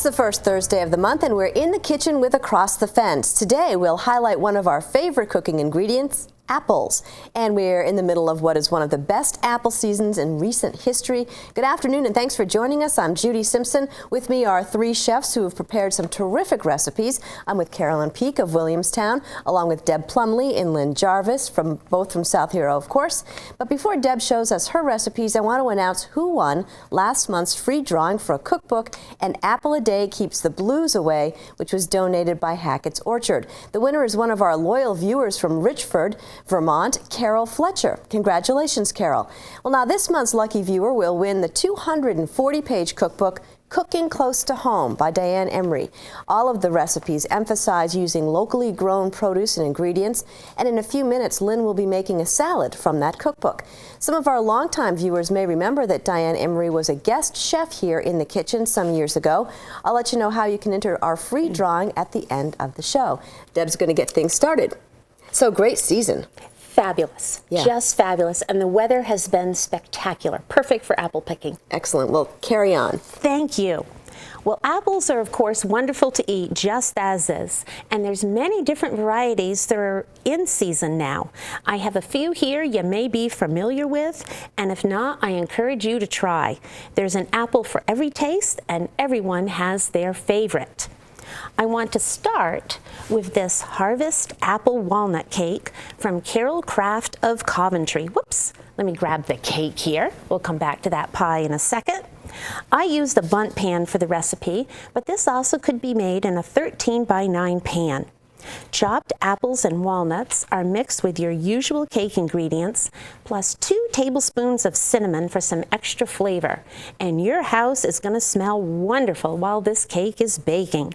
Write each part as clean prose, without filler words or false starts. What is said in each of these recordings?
the first Thursday of the month, and we're in the kitchen with Across the Fence. Today, we'll highlight one of our favorite cooking ingredients, apples. And we're in the middle of what is one of the best apple seasons in recent history. Good afternoon, and thanks for joining us. I'm Judy Simpson. With me are three chefs who have prepared some terrific recipes. I'm with Carolyn Peak of Williamstown, along with Deb Plumley and Lynn Jarvis, both from South Hero, of course. But before Deb shows us her recipes, I want to announce who won last month's free drawing for a cookbook, An Apple a Day Keeps the Blues Away, which was donated by Hackett's Orchard. The winner is one of our loyal viewers from Richford, Vermont, Carol Fletcher. Congratulations, Carol. Well, now this month's lucky viewer will win the 240-page cookbook, Cooking Close to Home by Diane Emery. All of the recipes emphasize using locally grown produce and ingredients, and in a few minutes, Lynn will be making a salad from that cookbook. Some of our longtime viewers may remember that Diane Emery was a guest chef here in the kitchen some years ago. I'll let you know how you can enter our free drawing at the end of the show. Deb's going to get things started. So great season. Fabulous. Yeah. Just fabulous. And the weather has been spectacular. Perfect for apple picking. Excellent. Well, carry on. Thank you. Well, apples are, of course, wonderful to eat just as is. And there's many different varieties that are in season now. I have a few here you may be familiar with, and if not, I encourage you to try. There's an apple for every taste, and everyone has their favorite. I want to start with this Harvest Apple Walnut Cake from Carol Craft of Coventry. Whoops, let me grab the cake here. We'll come back to that pie in a second. I used a bundt pan for the recipe, but this also could be made in a 13x9 pan. Chopped apples and walnuts are mixed with your usual cake ingredients, plus 2 tablespoons of cinnamon for some extra flavor. And your house is going to smell wonderful while this cake is baking.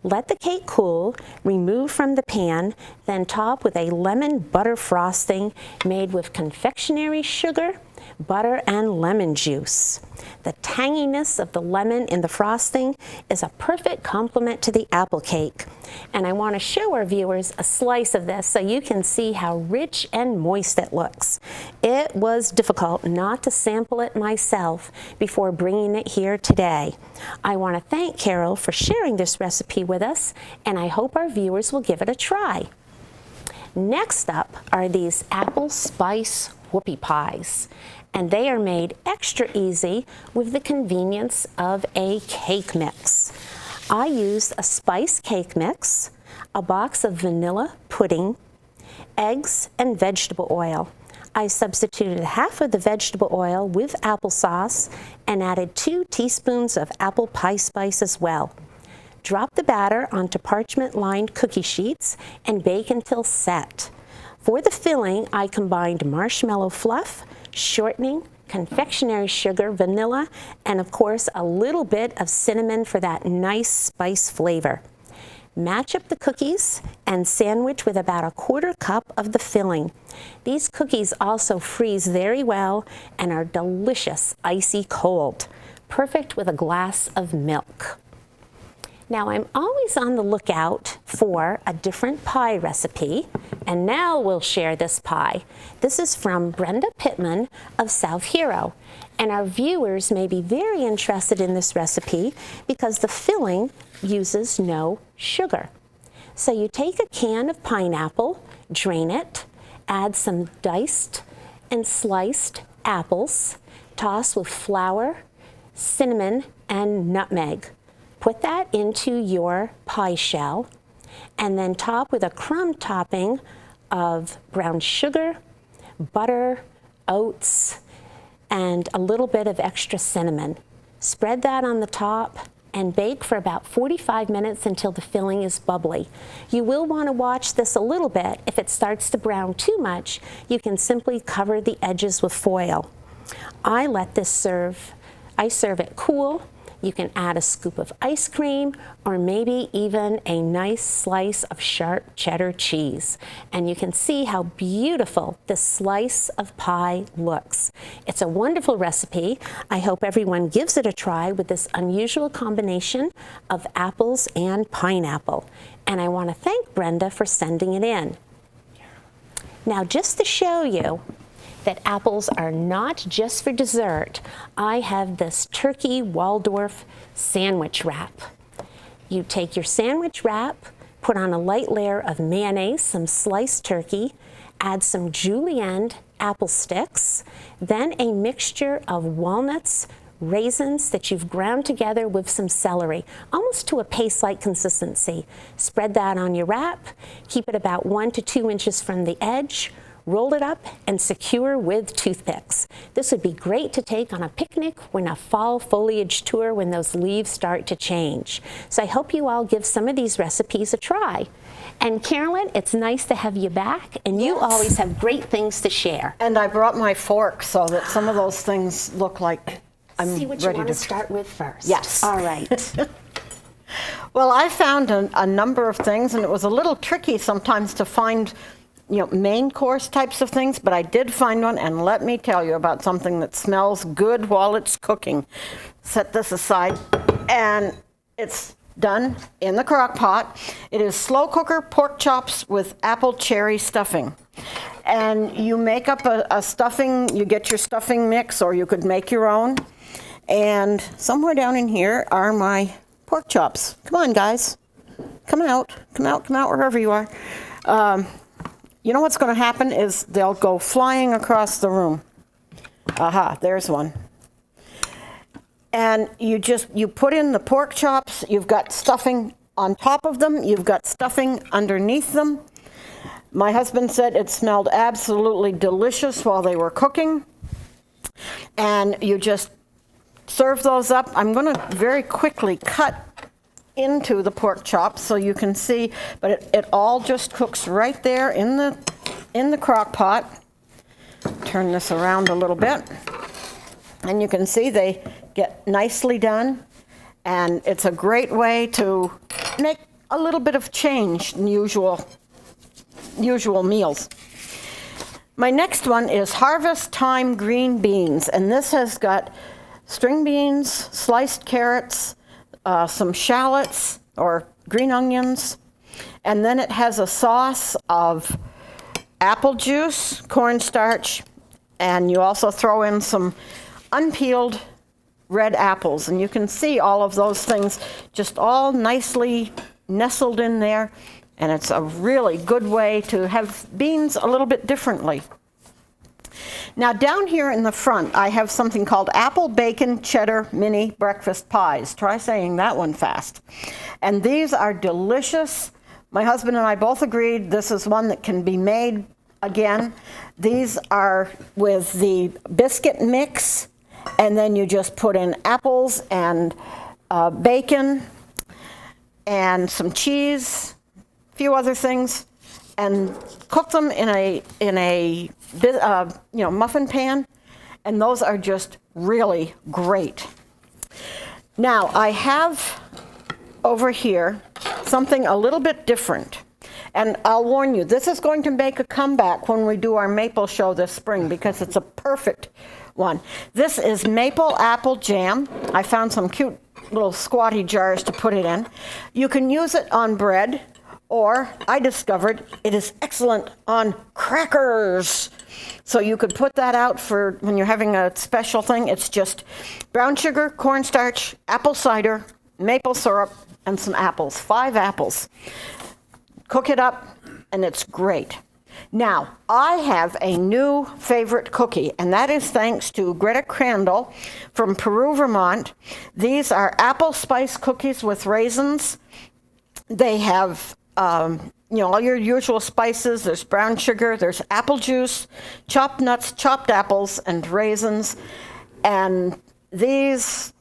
Let the cake cool, remove from the pan, then top with a lemon butter frosting made with confectionery sugar, butter, and lemon juice. The tanginess of the lemon in the frosting is a perfect complement to the apple cake. And I want to show our viewers a slice of this so you can see how rich and moist it looks. It was difficult not to sample it myself before bringing it here today. I want to thank Carol for sharing this recipe with us, and I hope our viewers will give it a try. Next up are these apple spice whoopie pies, and they are made extra easy with the convenience of a cake mix. I used a spice cake mix, a box of vanilla pudding, eggs, and vegetable oil. I substituted half of the vegetable oil with applesauce and added 2 teaspoons of apple pie spice as well. Drop the batter onto parchment-lined cookie sheets and bake until set. For the filling, I combined marshmallow fluff, shortening, confectionery sugar, vanilla, and of course a little bit of cinnamon for that nice spice flavor. Match up the cookies and sandwich with about a 1/4 cup of the filling. These cookies also freeze very well and are delicious icy cold, perfect with a glass of milk. Now, I'm always on the lookout for a different pie recipe, and now we'll share this pie. This is from Brenda Pittman of South Hero, and our viewers may be very interested in this recipe because the filling uses no sugar. So you take a can of pineapple, drain it, add some diced and sliced apples, toss with flour, cinnamon, and nutmeg. Put that into your pie shell and then top with a crumb topping of brown sugar, butter, oats, and a little bit of extra cinnamon. Spread that on the top and bake for about 45 minutes until the filling is bubbly. You will want to watch this a little bit. If it starts to brown too much, you can simply cover the edges with foil. I serve it cool. You can add a scoop of ice cream or maybe even a nice slice of sharp cheddar cheese. And you can see how beautiful this slice of pie looks. It's a wonderful recipe. I hope everyone gives it a try with this unusual combination of apples and pineapple. And I want to thank Brenda for sending it in. Now, just to show you, that apples are not just for dessert, I have this turkey Waldorf sandwich wrap. You take your sandwich wrap, put on a light layer of mayonnaise, some sliced turkey, add some julienne apple sticks, then a mixture of walnuts, raisins that you've ground together with some celery, almost to a paste-like consistency. Spread that on your wrap, keep it about 1 to 2 inches from the edge, roll it up and secure with toothpicks. This would be great to take on a picnic when a fall foliage tour when those leaves start to change. So I hope you all give some of these recipes a try. And Carolyn, it's nice to have you back, and you always have great things to share. And I brought my fork so that some of those things look like I'm See what you ready want to to start with first. Yes. All right. Well, I found a number of things, and it was a little tricky sometimes to find, main course types of things, but I did find one, and let me tell you about something that smells good while it's cooking. Set this aside, and it's done in the crock pot. It is slow cooker pork chops with apple cherry stuffing. And you make up a stuffing, you get your stuffing mix, or you could make your own. And somewhere down in here are my pork chops. Come on, guys. Come out, wherever you are. You know what's going to happen is they'll go flying across the room. Aha, there's one. And you put in the pork chops, you've got stuffing on top of them, you've got stuffing underneath them. My husband said it smelled absolutely delicious while they were cooking. And you just serve those up. I'm going to very quickly cut into the pork chops so you can see, but it all just cooks right there in the crock pot. Turn this around a little bit. And you can see they get nicely done, and it's a great way to make a little bit of change in usual meals. My next one is Harvest Time green beans, and this has got string beans, sliced carrots, some shallots or green onions, and then it has a sauce of apple juice, cornstarch, and you also throw in some unpeeled red apples, and you can see all of those things just all nicely nestled in there, and it's a really good way to have beans a little bit differently. Now down here in the front I have something called apple bacon cheddar mini breakfast pies. Try saying that one fast. And these are delicious. My husband and I both agreed this is one that can be made again. These are with the biscuit mix, and then you just put in apples and bacon and some cheese, a few other things, and cook them in a muffin pan, and those are just really great. Now I have over here something a little bit different. And I'll warn you, this is going to make a comeback when we do our maple show this spring because it's a perfect one. This is maple apple jam. I found some cute little squatty jars to put it in. You can use it on bread, or I discovered it is excellent on crackers. So you could put that out for when you're having a special thing. It's just brown sugar, cornstarch, apple cider, maple syrup, and some apples, 5 apples. Cook it up, and it's great. Now, I have a new favorite cookie, and that is thanks to Greta Crandall from Peru, Vermont. These are apple spice cookies with raisins. They have, all your usual spices. There's brown sugar, there's apple juice, chopped nuts, chopped apples, and raisins. And these,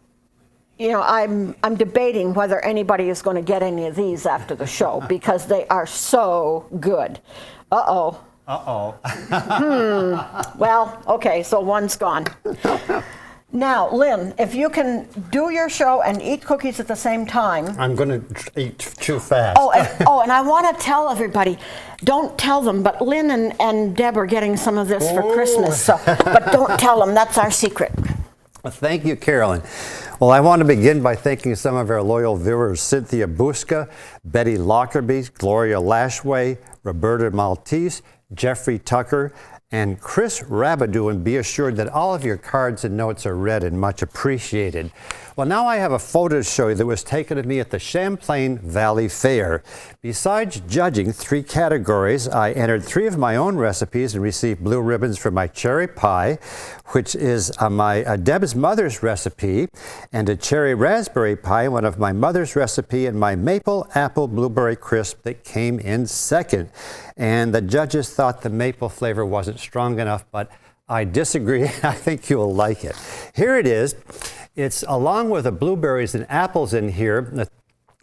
I'm debating whether anybody is going to get any of these after the show because they are so good. Uh-oh. Well, okay, so one's gone. Now, Lynn, if you can do your show and eat cookies at the same time. I'm going to eat too fast. And I want to tell everybody, don't tell them, but Lynn and Deb are getting some of this for Christmas. But don't tell them, that's our secret. Well, thank you, Carolyn. Well, I want to begin by thanking some of our loyal viewers, Cynthia Buska, Betty Lockerbie, Gloria Lashway, Roberta Maltese, Jeffrey Tucker, and Chris Rabidou, and be assured that all of your cards and notes are read and much appreciated. Well, now I have a photo to show you that was taken of me at the Champlain Valley Fair. Besides judging 3 categories, I entered 3 of my own recipes and received blue ribbons for my cherry pie, which is my Deb's mother's recipe, and a cherry raspberry pie, one of my mother's recipe, and my maple apple blueberry crisp that came in second. And the judges thought the maple flavor wasn't strong enough, but I disagree. I think you'll like it. Here it is. It's along with the blueberries and apples in here.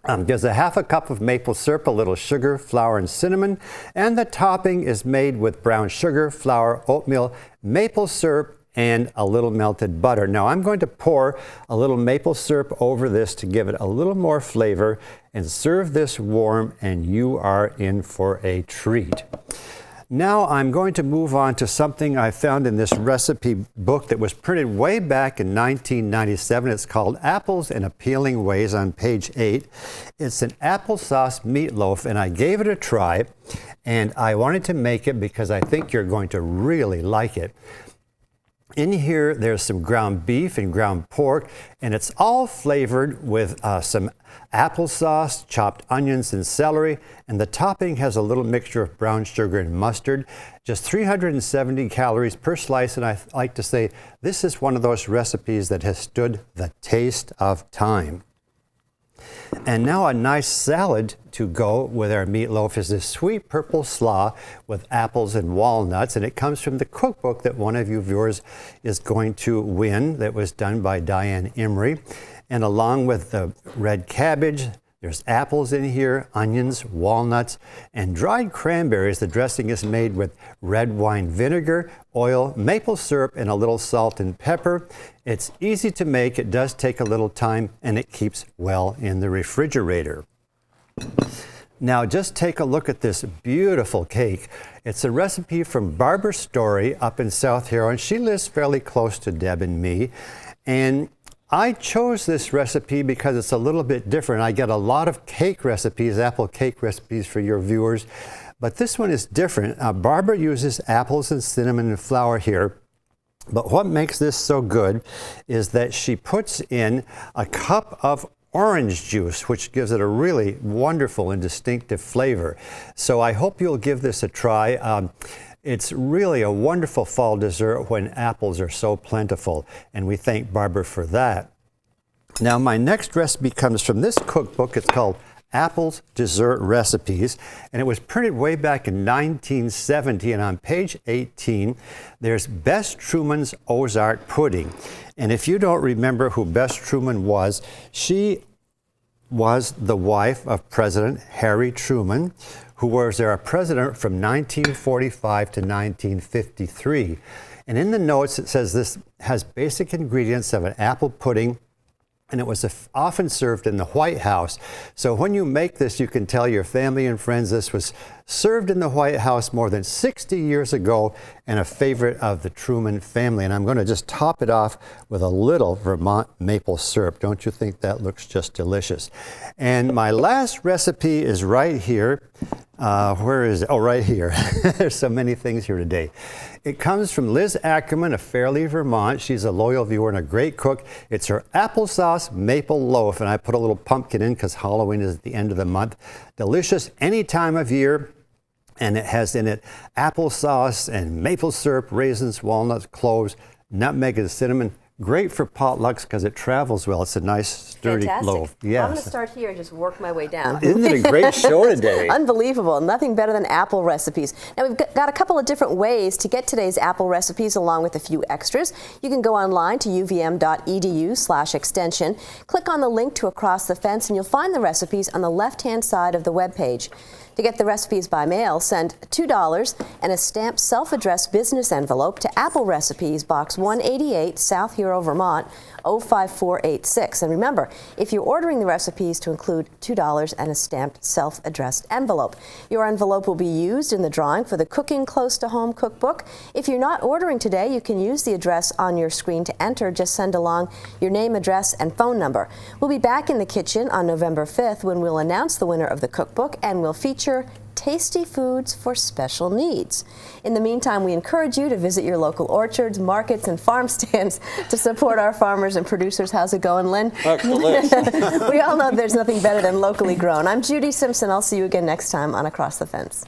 There's a half a cup of maple syrup, a little sugar, flour, and cinnamon. And the topping is made with brown sugar, flour, oatmeal, maple syrup, and a little melted butter. Now I'm going to pour a little maple syrup over this to give it a little more flavor and serve this warm, and you are in for a treat. Now I'm going to move on to something I found in this recipe book that was printed way back in 1997. It's called Apples in Appealing Ways on page 8. It's an applesauce meatloaf, and I gave it a try, and I wanted to make it because I think you're going to really like it. In here, there's some ground beef and ground pork, and it's all flavored with some applesauce, chopped onions, and celery, and the topping has a little mixture of brown sugar and mustard. Just 370 calories per slice, and I like to say this is one of those recipes that has stood the test of time. And now a nice salad to go with our meatloaf is this sweet purple slaw with apples and walnuts, and it comes from the cookbook that one of you viewers is going to win, that was done by Diane Emery. And along with the red cabbage, there's apples in here, onions, walnuts, and dried cranberries. The dressing is made with red wine vinegar, oil, maple syrup, and a little salt and pepper. It's easy to make, it does take a little time, and it keeps well in the refrigerator. Now just take a look at this beautiful cake. It's a recipe from Barbara Story up in South Hero, and she lives fairly close to Deb and me. And I chose this recipe because it's a little bit different. I get a lot of cake recipes, apple cake recipes for your viewers, but this one is different. Barbara uses apples and cinnamon and flour here, but what makes this so good is that she puts in a cup of orange juice, which gives it a really wonderful and distinctive flavor. So I hope you'll give this a try. It's really a wonderful fall dessert when apples are so plentiful, and we thank Barbara for that. Now my next recipe comes from this cookbook. It's called Apples Dessert Recipes, and it was printed way back in 1970, and on page 18 there's Bess Truman's Ozark Pudding. And if you don't remember who Bess Truman was, she was the wife of President Harry Truman, who was our president from 1945 to 1953. And in the notes it says this has basic ingredients of an apple pudding, and it was often served in the White House. So when you make this, you can tell your family and friends this was served in the White House more than 60 years ago, and a favorite of the Truman family. And I'm going to just top it off with a little Vermont maple syrup. Don't you think that looks just delicious? And my last recipe is right here. Where is it? Oh, right here. There's so many things here today. It comes from Liz Ackerman of Fairleigh, Vermont. She's a loyal viewer and a great cook. It's her applesauce maple loaf, and I put a little pumpkin in because Halloween is at the end of the month. Delicious any time of year, and it has in it applesauce and maple syrup, raisins, walnuts, cloves, nutmeg, and cinnamon. Great for potlucks because it travels well. It's a nice, sturdy loaf. Yes. I'm going to start here and just work my way down. Isn't it a great show today? Unbelievable. Nothing better than apple recipes. Now, we've got a couple of different ways to get today's apple recipes along with a few extras. You can go online to uvm.edu/extension. Click on the link to Across the Fence, and you'll find the recipes on the left-hand side of the webpage. To get the recipes by mail, send $2 and a stamped self-addressed business envelope to Apple Recipes, Box 188, South Hero, Vermont, 05486. And remember, if you're ordering the recipes, to include $2 and a stamped self-addressed envelope. Your envelope will be used in the drawing for the Cooking Close to Home cookbook. If you're not ordering today, you can use the address on your screen to enter. Just send along your name, address, and phone number. We'll be back in the kitchen on November 5th when we'll announce the winner of the cookbook, and we'll feature tasty foods for special needs. In the meantime, we encourage you to visit your local orchards, markets, and farm stands to support our farmers and producers. How's it going, Lynn? Excellent. We all know there's nothing better than locally grown. I'm Judy Simpson. I'll see you again next time on Across the Fence.